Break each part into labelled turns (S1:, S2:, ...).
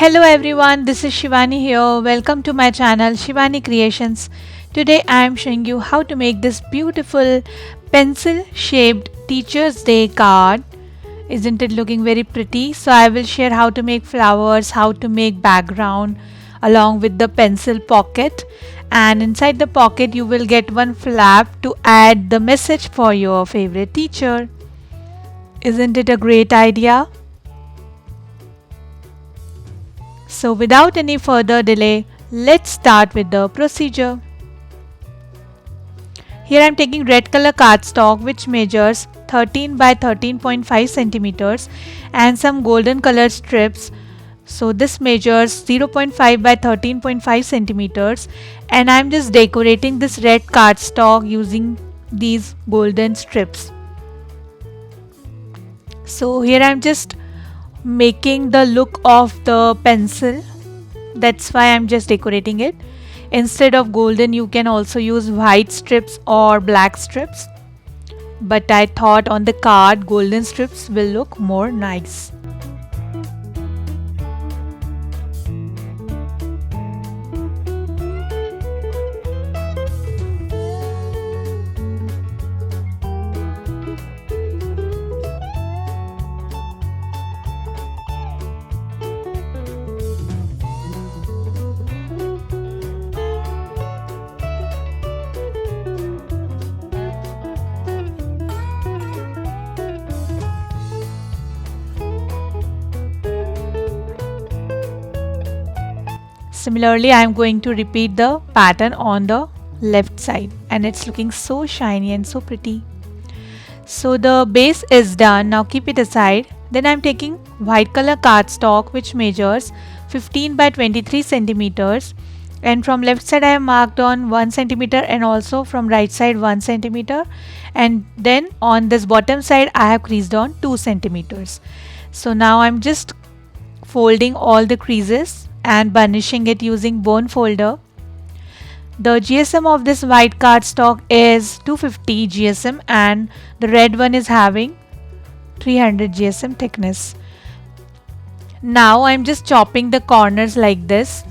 S1: Hello everyone, this is Shivani here. Welcome to my channel Shivani Creations. Today I am showing you how to make this beautiful pencil shaped Teachers Day card. Isn't it looking very pretty? So I will share how to make flowers, how to make background along with the pencil pocket, and inside the pocket you will get one flap to add the message for your favorite teacher. Isn't it a great idea? So without any further delay, let's start with the procedure. Here I am taking red color cardstock which measures 13 by 13.5 centimeters and some golden color strips. So this measures 0.5 by 13.5 centimeters, and I am just decorating this red cardstock using these golden strips. So here I am just making the look of the pencil, that's why I'm just decorating it. Instead of golden you can also use white strips or black strips, but I thought on the card golden strips will look more nice. Similarly, I am going to repeat the pattern on the left side, and it's looking so shiny and so pretty. So the base is done. Now keep it aside. Then I am taking white color cardstock which measures 15 by 23 centimeters, and from left side I have marked on 1 centimeter and also from right side 1 centimeter, and then on this bottom side I have creased on 2 centimeters. So now I'm just folding all the creases and burnishing it using bone folder. The GSM of this white cardstock is 250 GSM and the red one is having 300 GSM thickness. Now I'm just chopping the corners like this.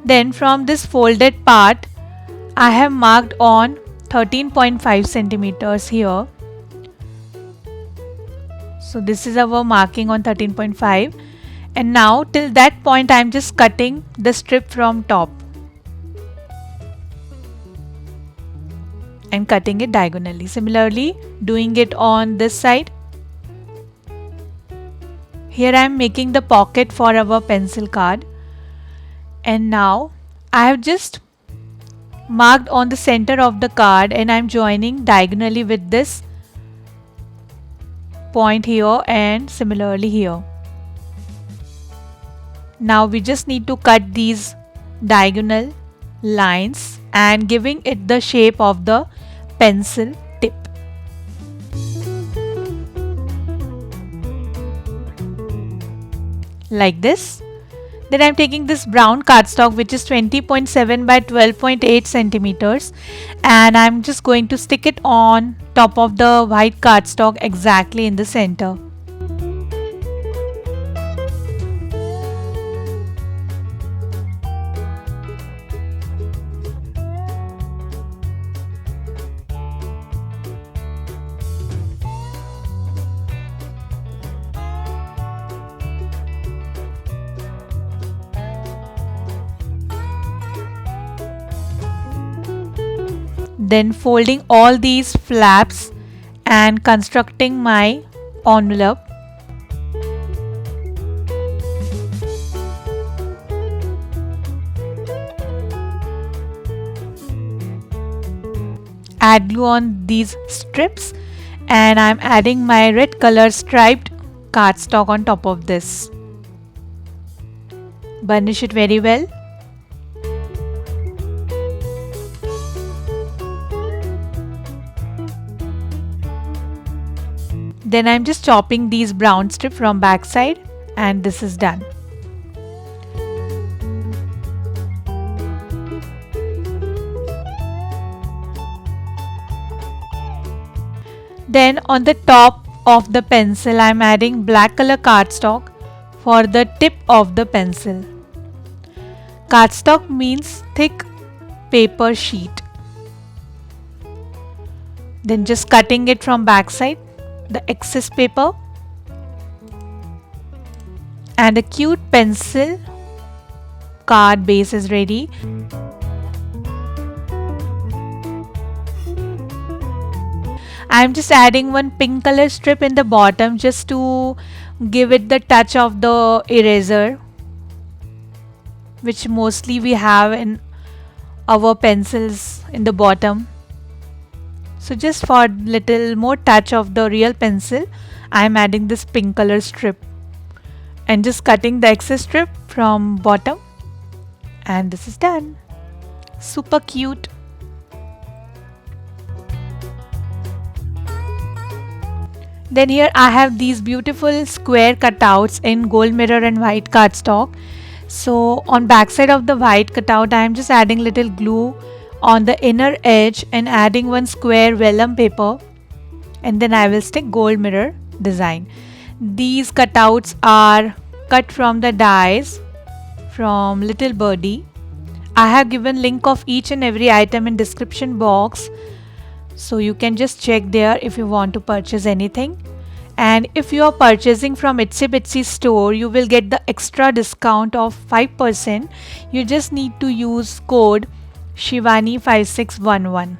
S1: Then from this folded part I have marked on 13.5 centimeters here. So this is our marking on 13.5, and now till that point I am just cutting the strip from top and cutting it diagonally. Similarly doing it on this side. Here I am making the pocket for our pencil card, and now I have just marked on the center of the card and I am joining diagonally with this point here and similarly here. Now we just need to cut these diagonal lines and giving it the shape of the pencil tip. Like this. Then I am taking this brown cardstock which is 20.7 by 12.8 centimeters, and I am just going to stick it on top of the white cardstock exactly in the center. Then folding all these flaps and constructing my envelope. Add glue on these strips, and I'm adding my red color striped cardstock on top of this. Burnish it very well. Then I'm just chopping these brown strips from back side, and this is done. Then on the top of the pencil, I am adding black color cardstock for the tip of the pencil. Cardstock means thick paper sheet. Then just cutting it from backside, the excess paper, and a cute pencil card base is ready. I'm just adding one pink color strip in the bottom just to give it the touch of the eraser, which mostly we have in our pencils in the bottom. So just for little more touch of the real pencil, I am adding this pink color strip and just cutting the excess strip from bottom, and this is done. Super cute. Then here I have these beautiful square cutouts in gold mirror and white cardstock. So on back side of the white cutout, I am just adding little glue on the inner edge and adding one square vellum paper, and then I will stick gold mirror design. These cutouts are cut from the dies from Little Birdie. I have given link of each and every item in description box, so you can just check there if you want to purchase anything. And if you are purchasing from Itsy Bitsy store, you will get the extra discount of 5%. You just need to use code Shivani5611.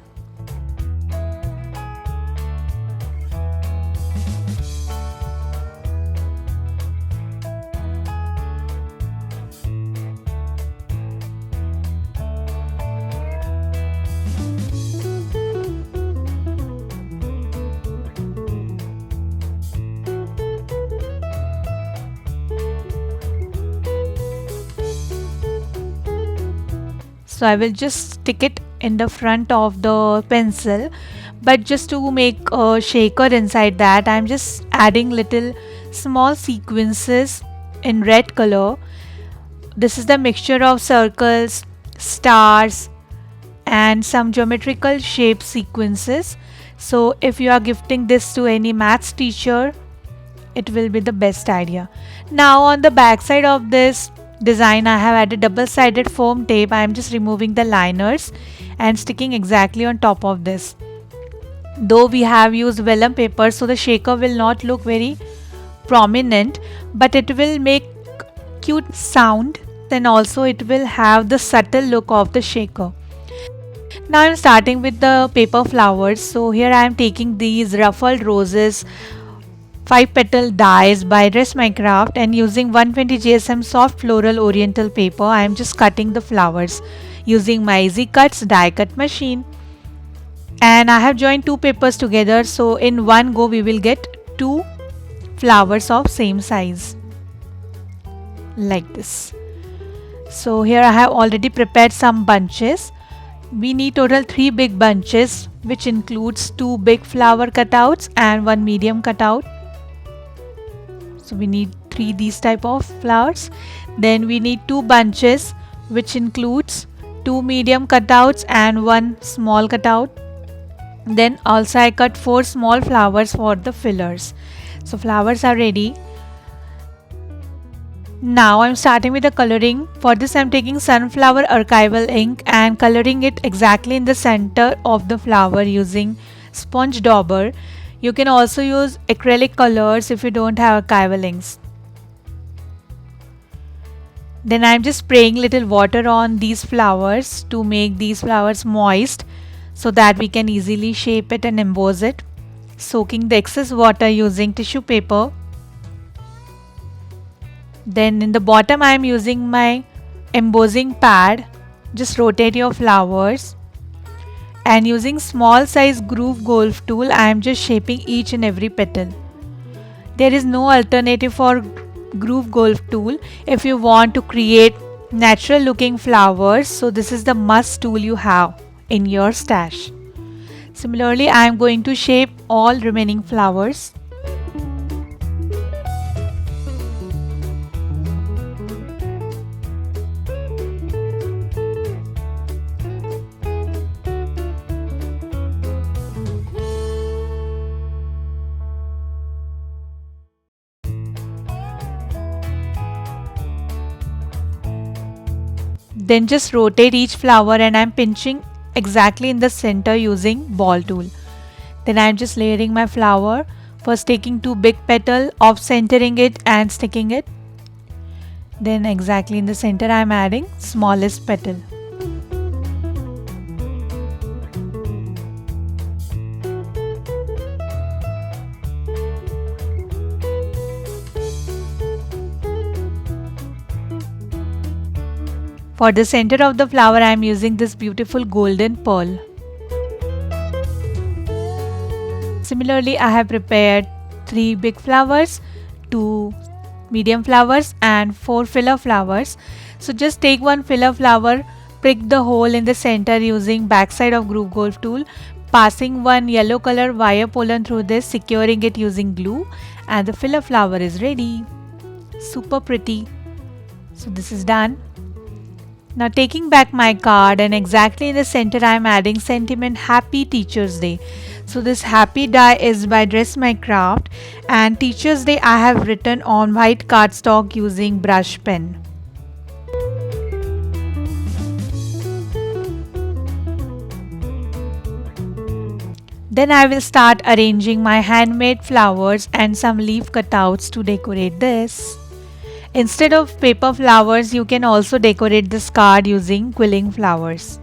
S1: So I will just stick it in the front of the pencil, but just to make a shaker inside that, I'm just adding little small sequences in red color. This is the mixture of circles, stars, and some geometrical shape sequences. So if you are gifting this to any maths teacher, it will be the best idea. Now on the back side of this design, I have added double-sided foam tape. I am just removing the liners and sticking exactly on top of this. Though we have used vellum paper, so the shaker will not look very prominent, but it will make cute sound, then also it will have the subtle look of the shaker. Now I am starting with the paper flowers. So here I am taking these ruffled roses 5 petal dies by Dress My Craft, and using 120 GSM soft floral oriental paper, I am just cutting the flowers using my Easy Cuts die cut machine. And I have joined two papers together, so in one go we will get two flowers of same size like this. So here I have already prepared some bunches. We need total 3 big bunches, which includes 2 big flower cutouts and 1 medium cutout. So we need 3 these type of flowers. Then we need 2 bunches, which includes 2 medium cutouts and 1 small cutout. Then also I cut 4 small flowers for the fillers. So flowers are ready. Now I'm starting with the coloring. For this I'm taking sunflower archival ink and coloring it exactly in the center of the flower using sponge dauber. You can also use acrylic colors if you don't have archival inks. Then I'm just spraying little water on these flowers to make these flowers moist so that we can easily shape it and emboss it. Soaking the excess water using tissue paper. Then in the bottom I am using my embossing pad. Just rotate your flowers. And using small size groove golf tool, I am just shaping each and every petal. There is no alternative for groove golf tool if you want to create natural looking flowers. So this is the must tool you have in your stash. Similarly, I am going to shape all remaining flowers. Then just rotate each flower and I'm pinching exactly in the center using ball tool. Then I'm just layering my flower, first taking two big petals, off centering it and sticking it. Then exactly in the center I'm adding smallest petal. For the center of the flower I am using this beautiful golden pearl. Similarly, I have prepared 3 big flowers, 2 medium flowers and 4 filler flowers. So just take one filler flower, prick the hole in the center using backside of groove golf tool, passing one yellow color wire pollen through this, securing it using glue, and the filler flower is ready. Super pretty. So this is done. Now taking back my card and exactly in the center I am adding sentiment Happy Teachers Day. So this happy die is by Dress My Craft, and Teachers Day I have written on white cardstock using brush pen. Then I will start arranging my handmade flowers and some leaf cutouts to decorate this. Instead of paper flowers, you can also decorate this card using quilling flowers.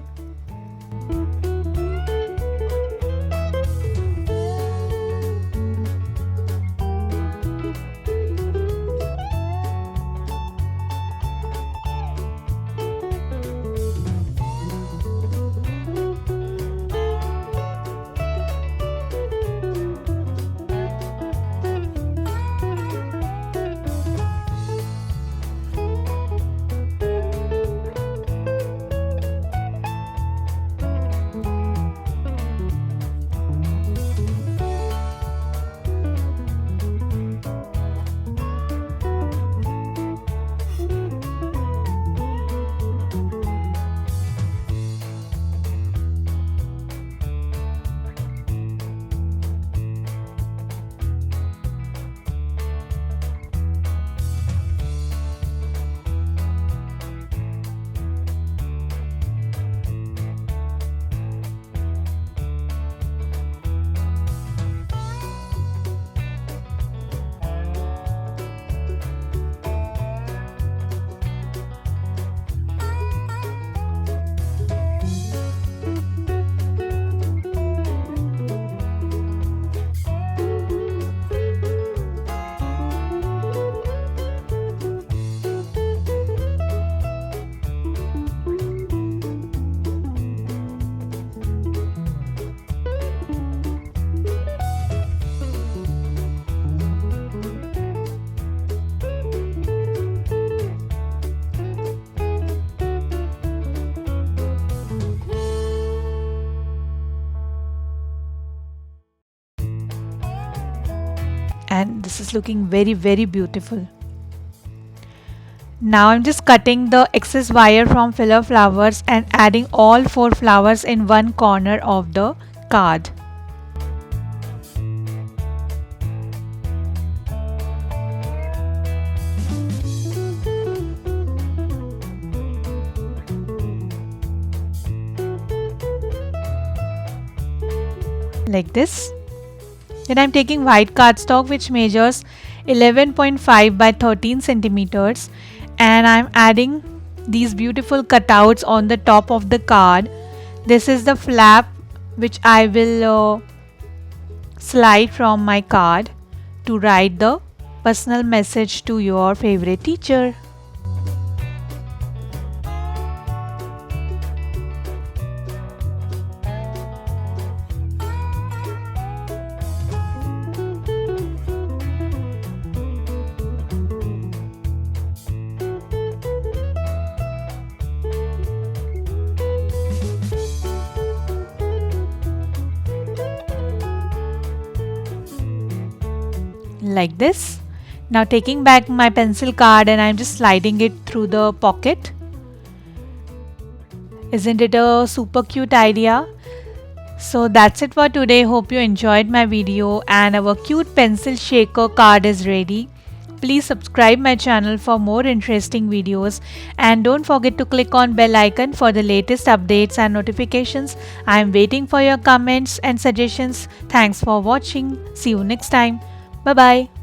S1: And this is looking very beautiful. Now I'm just cutting the excess wire from filler flowers and adding all 4 flowers in one corner of the card. Like this. Then I'm taking white cardstock which measures 11.5 by 13 centimeters, and I'm adding these beautiful cutouts on the top of the card. This is the flap which I will slide from my card to write the personal message to your favorite teacher. Like this. Now taking back my pencil card and I'm just sliding it through the pocket. Isn't it a super cute idea? So that's it for today. Hope you enjoyed my video and our cute pencil shaker card is ready. Please subscribe my channel for more interesting videos and don't forget to click on bell icon for the latest updates and notifications. I am waiting for your comments and suggestions. Thanks for watching. See you next time. Bye bye.